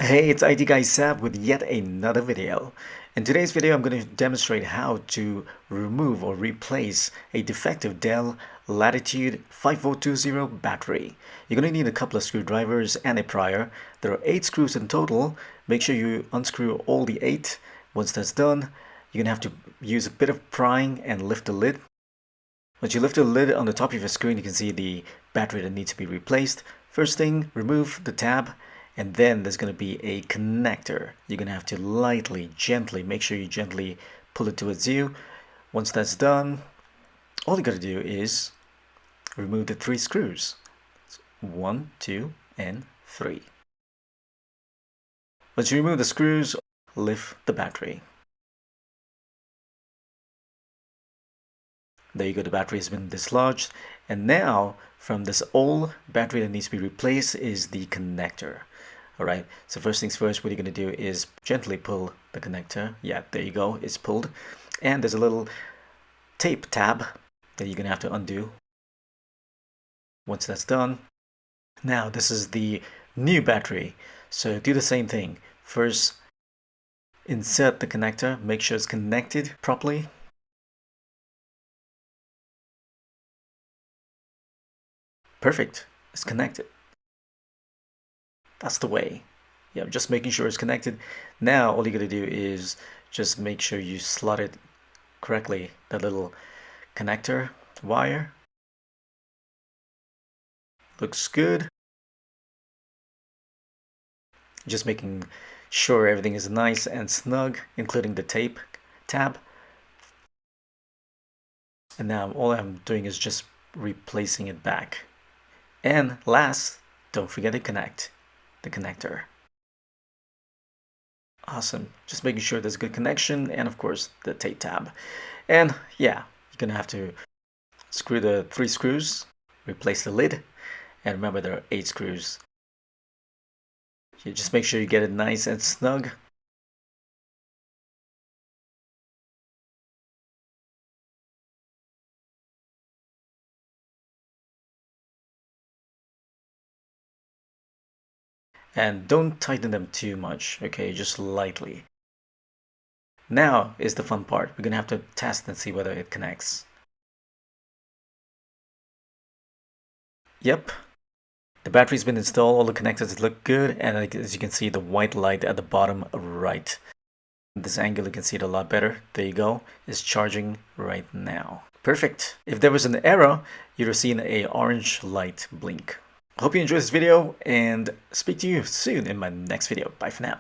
Hey, it's IT Guy Sab with yet another video. In today's video, I'm going to demonstrate how to remove or replace a defective Dell Latitude 5420 battery. You're going to need a couple of screwdrivers and a prier. There are 8 screws in total. Make sure you unscrew all the 8. Once that's done, you're going to have to use a bit of prying and lift the lid. Once you lift the lid on the top of your screen, you can see the battery that needs to be replaced. First thing, remove the tab. And then there's going to be a connector. You're going to have to lightly, gently, make sure you gently pull it towards you. Once that's done, all you got to do is remove the 3 screws. 1, 2, and 3. Once you remove the screws, lift the battery. There you go, the battery has been dislodged. And now, from this old battery that needs to be replaced is the connector. Alright, so first things first, what you're going to do is gently pull the connector. Yeah, there you go, it's pulled. And there's a little tape tab that you're going to have to undo. Once that's done, now this is the new battery. So do the same thing. First, insert the connector, make sure it's connected properly. Perfect, it's connected. That's the way. Yeah, just making sure it's connected. Now all you gotta do is just make sure you slot it correctly, that little connector wire. Looks good. Just making sure everything is nice and snug, including the tape tab. And now all I'm doing is just replacing it back. And last, don't forget to connect the connector. Awesome. Just making sure there's good connection, and of course the tape tab. And yeah, you're gonna have to screw the 3 screws, replace the lid, and remember there are 8 screws. You just make sure you get it nice and snug. And don't tighten them too much, okay, just lightly. Now is the fun part. We're gonna have to test and see whether it connects. Yep, the battery's been installed, all the connectors look good, and as you can see, the white light at the bottom right. This angle, you can see it a lot better. There you go, it's charging right now. Perfect. If there was an error, you'd have seen a orange light blink. Hope you enjoyed this video and speak to you soon in my next video. Bye for now.